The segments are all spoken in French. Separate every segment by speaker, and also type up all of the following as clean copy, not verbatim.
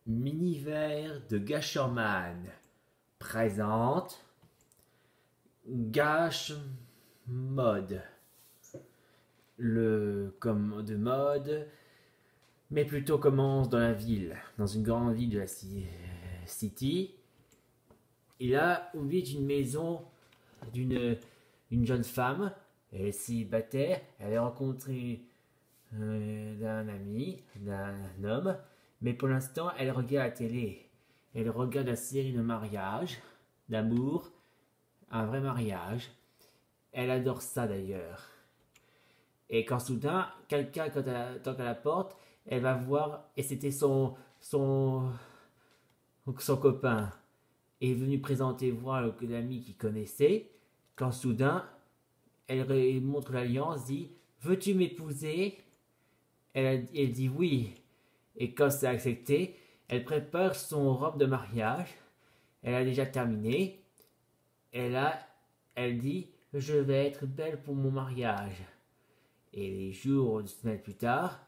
Speaker 1: Miniver de Gasherman présente Gash Mode. Le comme de mode, mais plutôt commence dans la ville, dans une grande ville de la City. Il a vit une maison d'une jeune femme. Elle est célibataire. Elle a rencontré d'un ami, d'un homme, mais pour l'instant, elle regarde la télé. Elle regarde la série de mariage, d'amour, un vrai mariage. Elle adore ça d'ailleurs. Et quand soudain, quelqu'un toque à la porte, elle va voir, et c'était son copain. Est venu présenter voir l'ami qu'il connaissait. Quand soudain, elle montre l'alliance, dit veux-tu m'épouser? Elle dit oui. Et quand c'est accepté, elle prépare son robe de mariage. Elle a déjà terminé. Elle dit je vais être belle pour mon mariage. Et les jours, une semaine plus tard,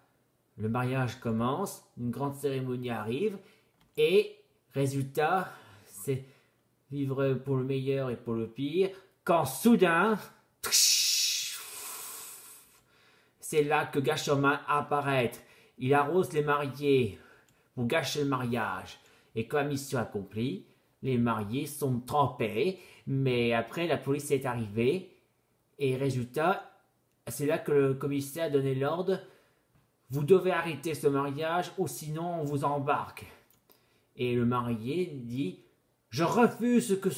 Speaker 1: le mariage commence, une grande cérémonie arrive, et résultat, c'est vivre pour le meilleur et pour le pire, quand soudain, c'est là que Gasherman apparaît. Il arrose les mariés pour gâcher le mariage. Et quand la mission accomplie, les mariés sont trempés, mais après la police est arrivée, et résultat, c'est là que le commissaire a donné l'ordre vous devez arrêter ce mariage ou sinon on vous embarque. Et le marié dit je refuse que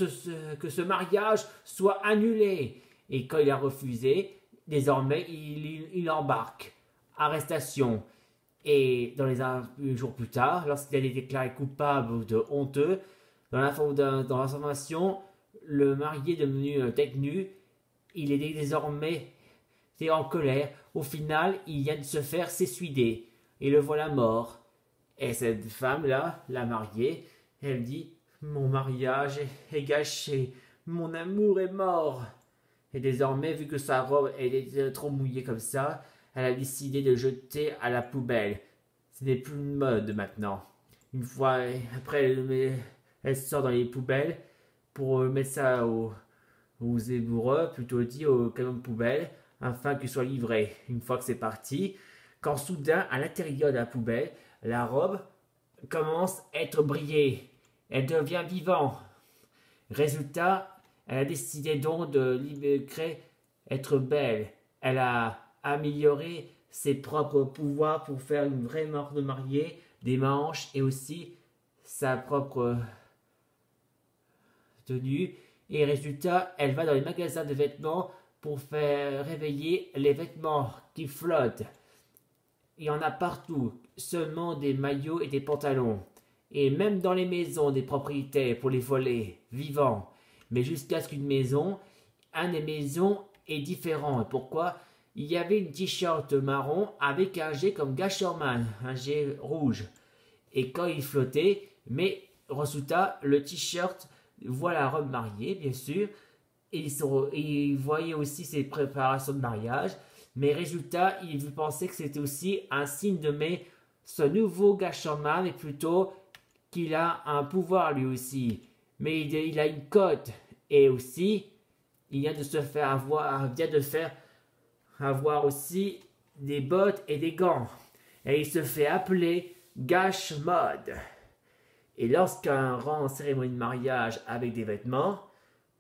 Speaker 1: ce mariage soit annulé. Et quand il a refusé, désormais il embarque. Arrestation. Et dans les jours plus tard, lorsqu'il a été déclaré coupable de honteux, dans l'information, le marié est devenu tête nue. Il est désormais en colère. Au final, il vient de se faire s'essuyer. Et le voilà mort. Et cette femme-là, la mariée, elle dit mon mariage est gâché. Mon amour est mort. Et désormais, vu que sa robe elle était trop mouillée comme ça, elle a décidé de jeter à la poubelle. Ce n'est plus une mode maintenant. Une fois après, elle sort dans les poubelles pour mettre ça aux éboueurs, plutôt dit au camion de poubelle, afin qu'il soit livré. Une fois que c'est parti, quand soudain, à l'intérieur de la poubelle, la robe commence à être brillée. Elle devient vivante. Résultat, elle a décidé donc de créer être belle. Elle a amélioré ses propres pouvoirs pour faire une vraie mort de mariée, des manches et aussi sa propre tenue. Et résultat, elle va dans les magasins de vêtements pour faire réveiller les vêtements qui flottent. Il y en a partout, seulement des maillots et des pantalons. Et même dans les maisons des propriétaires pour les voler, vivants. Mais jusqu'à ce qu'une maison, un des maisons est différent. Pourquoi? Il y avait une t-shirt marron avec un G comme Gasherman, un G rouge. Et quand il flottait, mais résultat, le t-shirt voit la robe mariée, bien sûr. Et il voyait aussi ses préparations de mariage. Mais résultat, il pensait que c'était aussi un signe de ce nouveau Gasherman est plutôt qu'il a un pouvoir lui aussi. Mais il a une cote. Et aussi, il vient de se faire avoir aussi des bottes et des gants. Et il se fait appeler Gashmod. Et lorsqu'un rend en cérémonie de mariage avec des vêtements,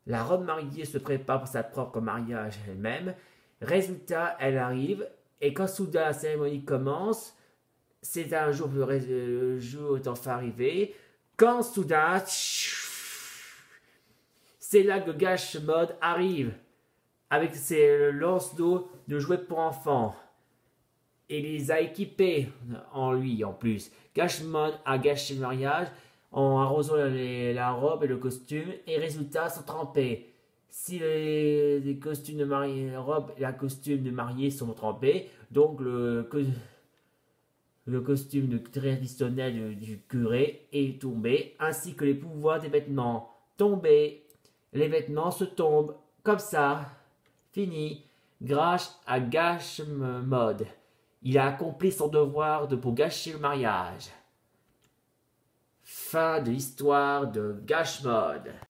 Speaker 1: la robe mariée se prépare pour sa propre mariage elle-même. Résultat, elle arrive, et quand soudain la cérémonie commence, c'est un jour est enfin arrivé, quand soudain, c'est là que Gashmod arrive, avec ses lance-d'eau de jouets pour enfants. Et les a équipés en lui en plus. Gashmod a gâché le mariage en arrosant la robe et le costume, et résultat sont trempés. Si les costumes de mariée, robe et la costume de mariée sont trempés, donc le costume traditionnel du curé est tombé, ainsi que les pouvoirs des vêtements tombés. Les vêtements se tombent comme ça. Fini. Grâce à Gashmod. Il a accompli son devoir pour gâcher le mariage. Fin de l'histoire de Gashmod.